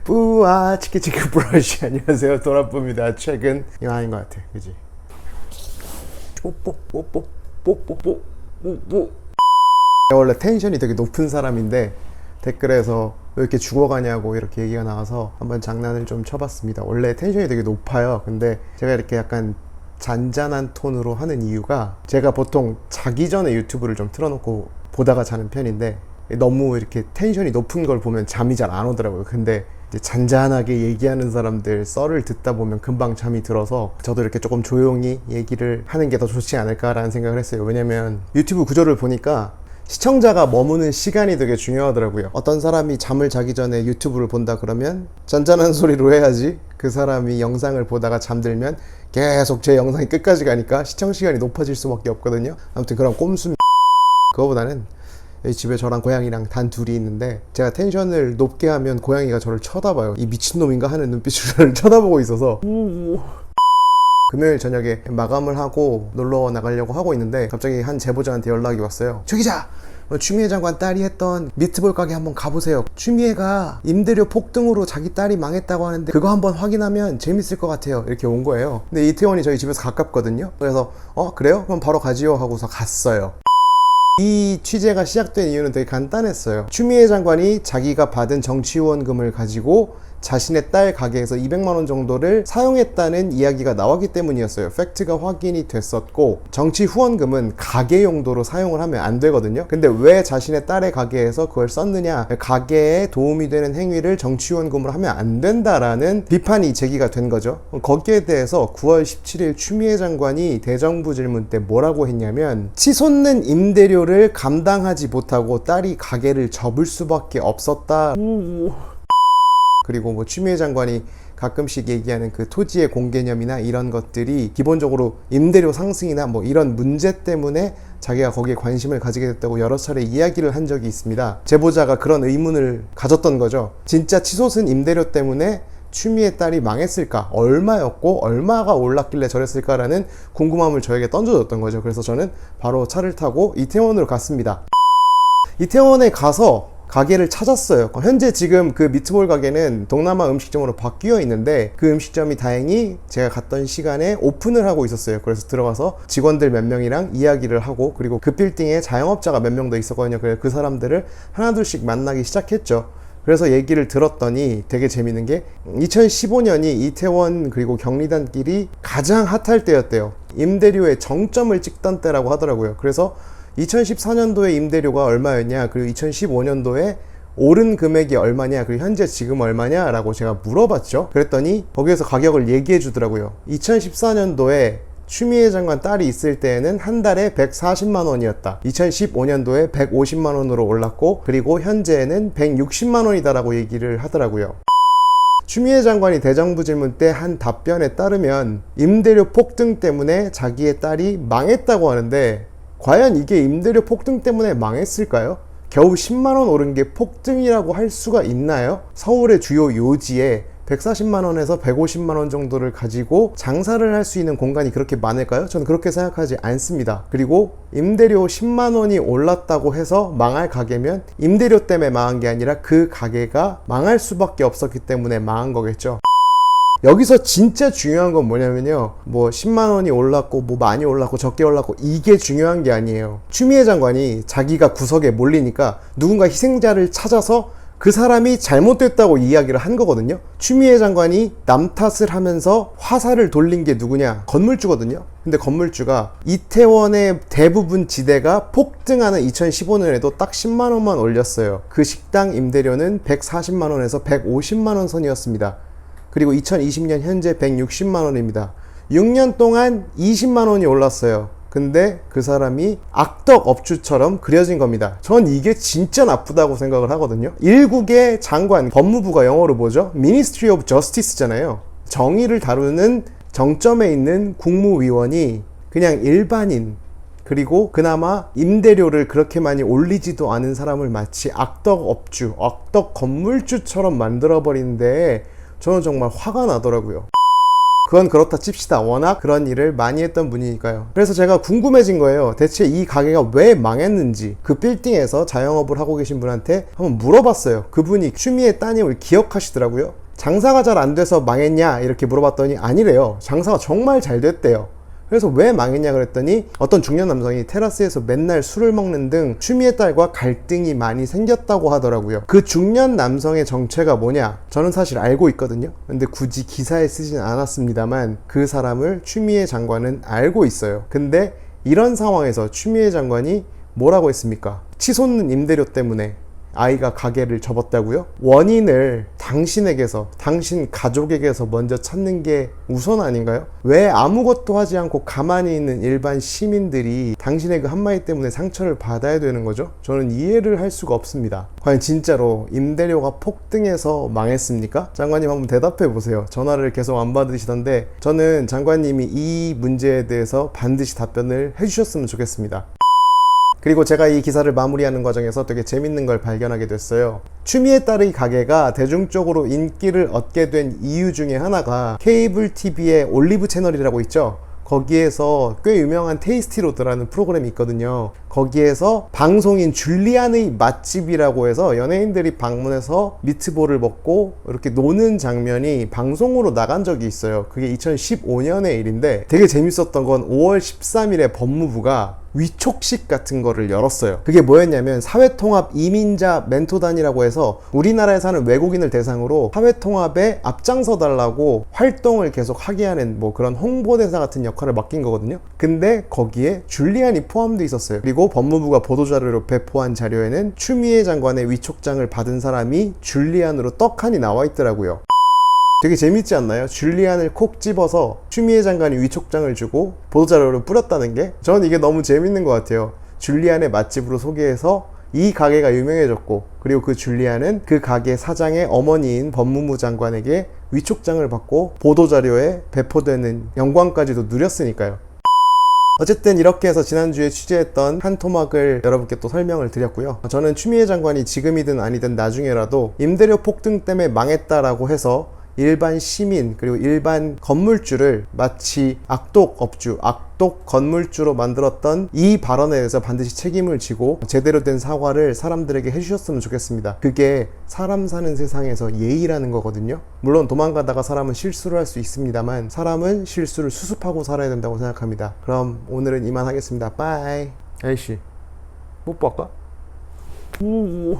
뿌아 치키치키 브러쉬. 안녕하세요, 도라뿌입니다. 최근 이거 아닌 것 같아, 그지? 뽀뽀뽀뽀뽀뽀뽀뽀뽀. 원래 텐션이 되게 높은 사람인데 댓글에서 왜 이렇게 죽어가냐고 이렇게 얘기가 나와서 한번 장난을 좀 쳐봤습니다. 원래 텐션이 되게 높아요. 근데 제가 이렇게 약간 잔잔한 톤으로 하는 이유가, 제가 보통 자기 전에 유튜브를 좀 틀어놓고 보다가 자는 편인데 너무 이렇게 텐션이 높은 걸 보면 잠이 잘 안 오더라고요. 근데 이제 잔잔하게 얘기하는 사람들 썰을 듣다 보면 금방 잠이 들어서 저도 이렇게 조금 조용히 얘기를 하는 게 더 좋지 않을까라는 생각을 했어요. 왜냐면 유튜브 구조를 보니까 시청자가 머무는 시간이 되게 중요하더라고요. 어떤 사람이 잠을 자기 전에 유튜브를 본다 그러면 잔잔한 소리로 해야지 그 사람이 영상을 보다가 잠들면 계속 제 영상이 끝까지 가니까 시청 시간이 높아질 수밖에 없거든요. 아무튼 그런 꼼수 그거보다는 여기 집에 저랑 고양이랑 단 둘이 있는데 제가 텐션을 높게 하면 고양이가 저를 쳐다봐요. 이 미친놈인가 하는 눈빛으로 저를 쳐다보고 있어서 금요일 저녁에 마감을 하고 놀러 나가려고 하고 있는데 갑자기 한 제보자한테 연락이 왔어요. 조 기자! 추미애 장관 딸이 했던 미트볼 가게 한번 가보세요. 추미애가 임대료 폭등으로 자기 딸이 망했다고 하는데 그거 한번 확인하면 재밌을 것 같아요. 이렇게 온 거예요. 근데 이태원이 저희 집에서 가깝거든요. 그래서 그래요? 그럼 바로 가지요 하고서 갔어요. 이 취재가 시작된 이유는 되게 간단했어요. 추미애 장관이 자기가 받은 정치후원금을 가지고 자신의 딸 가게에서 200만 원 정도를 사용했다는 이야기가 나왔기 때문이었어요. 팩트가 확인이 됐었고, 정치 후원금은 가게 용도로 사용을 하면 안 되거든요. 근데 왜 자신의 딸의 가게에서 그걸 썼느냐, 가게에 도움이 되는 행위를 정치 후원금으로 하면 안 된다라는 비판이 제기가 된 거죠. 거기에 대해서 9월 17일 추미애 장관이 대정부 질문 때 뭐라고 했냐면, 치솟는 임대료를 감당하지 못하고 딸이 가게를 접을 수밖에 없었다. 그리고 뭐 추미애 장관이 가끔씩 얘기하는 그 토지의 공개념이나 이런 것들이 기본적으로 임대료 상승이나 뭐 이런 문제 때문에 자기가 거기에 관심을 가지게 됐다고 여러 차례 이야기를 한 적이 있습니다. 제보자가 그런 의문을 가졌던 거죠. 진짜 치솟은 임대료 때문에 추미애 딸이 망했을까? 얼마였고 얼마가 올랐길래 저랬을까라는 궁금함을 저에게 던져줬던 거죠. 그래서 저는 바로 차를 타고 이태원으로 갔습니다. 이태원에 가서 가게를 찾았어요. 현재 지금 그 미트볼 가게는 동남아 음식점으로 바뀌어 있는데 그 음식점이 다행히 제가 갔던 시간에 오픈을 하고 있었어요. 그래서 들어가서 직원들 몇 명이랑 이야기를 하고, 그리고 그 빌딩에 자영업자가 몇 명 더 있었거든요. 그래서 그 사람들을 하나둘씩 만나기 시작했죠. 그래서 얘기를 들었더니 되게 재밌는 게, 2015년이 이태원 그리고 경리단길이 가장 핫할 때였대요. 임대료의 정점을 찍던 때라고 하더라고요. 그래서 2014년도에 임대료가 얼마였냐, 그리고 2015년도에 오른 금액이 얼마냐, 그리고 현재 지금 얼마냐 라고 제가 물어봤죠. 그랬더니 거기에서 가격을 얘기해 주더라고요. 2014년도에 추미애 장관 딸이 있을 때에는 한 달에 140만 원이었다. 2015년도에 150만 원으로 올랐고, 그리고 현재는 160만 원이다 라고 얘기를 하더라고요. 추미애 장관이 대정부 질문 때 한 답변에 따르면 임대료 폭등 때문에 자기의 딸이 망했다고 하는데, 과연 이게 임대료 폭등 때문에 망했을까요? 겨우 10만원 오른 게 폭등이라고 할 수가 있나요? 서울의 주요 요지에 140만원에서 150만원 정도를 가지고 장사를 할 수 있는 공간이 그렇게 많을까요? 저는 그렇게 생각하지 않습니다. 그리고 임대료 10만원이 올랐다고 해서 망할 가게면 임대료 때문에 망한 게 아니라 그 가게가 망할 수밖에 없었기 때문에 망한 거겠죠. 여기서 진짜 중요한 건 뭐냐면요, 뭐 10만원이 올랐고 뭐 많이 올랐고 적게 올랐고 이게 중요한 게 아니에요. 추미애 장관이 자기가 구석에 몰리니까 누군가 희생자를 찾아서 그 사람이 잘못됐다고 이야기를 한 거거든요. 추미애 장관이 남 탓을 하면서 화살을 돌린 게 누구냐? 건물주거든요. 근데 건물주가 이태원의 대부분 지대가 폭등하는 2015년에도 딱 10만원만 올렸어요. 그 식당 임대료는 140만원에서 150만원 선이었습니다. 그리고 2020년 현재 160만원입니다. 6년 동안 20만원이 올랐어요. 근데 그 사람이 악덕 업주처럼 그려진 겁니다. 전 이게 진짜 나쁘다고 생각을 하거든요. 일국의 장관, 법무부가 영어로 뭐죠? Ministry of Justice잖아요. 정의를 다루는 정점에 있는 국무위원이 그냥 일반인, 그리고 그나마 임대료를 그렇게 많이 올리지도 않은 사람을 마치 악덕 업주, 악덕 건물주처럼 만들어버리는데 저는 정말 화가 나더라고요. 그건 그렇다 칩시다. 워낙 그런 일을 많이 했던 분이니까요. 그래서 제가 궁금해진 거예요. 대체 이 가게가 왜 망했는지. 그 빌딩에서 자영업을 하고 계신 분한테 한번 물어봤어요. 그분이 추미애 따님을 기억하시더라고요. 장사가 잘 안 돼서 망했냐 이렇게 물어봤더니 아니래요. 장사가 정말 잘 됐대요. 그래서 왜 망했냐 그랬더니 어떤 중년 남성이 테라스에서 맨날 술을 먹는 등 추미애 딸과 갈등이 많이 생겼다고 하더라고요. 그 중년 남성의 정체가 뭐냐? 저는 사실 알고 있거든요. 근데 굳이 기사에 쓰진 않았습니다만 그 사람을 추미애 장관은 알고 있어요. 근데 이런 상황에서 추미애 장관이 뭐라고 했습니까? 치솟는 임대료 때문에 아이가 가게를 접었다고요? 원인을 당신에게서, 당신 가족에게서 먼저 찾는 게 우선 아닌가요? 왜 아무것도 하지 않고 가만히 있는 일반 시민들이 당신의 그 한마디 때문에 상처를 받아야 되는 거죠? 저는 이해를 할 수가 없습니다. 과연 진짜로 임대료가 폭등해서 망했습니까? 장관님 한번 대답해 보세요. 전화를 계속 안 받으시던데 저는 장관님이 이 문제에 대해서 반드시 답변을 해주셨으면 좋겠습니다. 그리고 제가 이 기사를 마무리하는 과정에서 되게 재밌는 걸 발견하게 됐어요. 추미애 딸의 가게가 대중적으로 인기를 얻게 된 이유 중에 하나가 케이블 TV의 올리브 채널이라고 있죠. 거기에서 꽤 유명한 테이스티로드라는 프로그램이 있거든요. 거기에서 방송인 줄리안의 맛집이라고 해서 연예인들이 방문해서 미트볼을 먹고 이렇게 노는 장면이 방송으로 나간 적이 있어요. 그게 2015년의 일인데 되게 재밌었던 건 5월 13일에 법무부가 위촉식 같은 거를 열었어요. 그게 뭐였냐면 사회통합 이민자 멘토단이라고 해서 우리나라에 사는 외국인을 대상으로 사회통합에 앞장서 달라고 활동을 계속 하게 하는 뭐 그런 홍보대사 같은 역할을 맡긴 거거든요. 근데 거기에 줄리안이 포함되어 있었어요. 그리고 법무부가 보도자료로 배포한 자료에는 추미애 장관의 위촉장을 받은 사람이 줄리안으로 떡하니 나와 있더라고요. 되게 재밌지 않나요? 줄리안을 콕 집어서 추미애 장관이 위촉장을 주고 보도자료를 뿌렸다는 게 저는 이게 너무 재밌는 것 같아요. 줄리안의 맛집으로 소개해서 이 가게가 유명해졌고 그리고 그 줄리안은 그 가게 사장의 어머니인 법무부 장관에게 위촉장을 받고 보도자료에 배포되는 영광까지도 누렸으니까요. 어쨌든 이렇게 해서 지난주에 취재했던 한 토막을 여러분께 또 설명을 드렸고요. 저는 추미애 장관이 지금이든 아니든 나중에라도 임대료 폭등 때문에 망했다라고 해서 일반 시민 그리고 일반 건물주를 마치 악독업주, 악독 건물주로 만들었던 이 발언에 대해서 반드시 책임을 지고 제대로 된 사과를 사람들에게 해주셨으면 좋겠습니다. 그게 사람 사는 세상에서 예의라는 거거든요. 물론 도망가다가 사람은 실수를 할 수 있습니다만 사람은 실수를 수습하고 살아야 된다고 생각합니다. 그럼 오늘은 이만 하겠습니다. 빠이. 아이씨 뽀뽀할까? 오.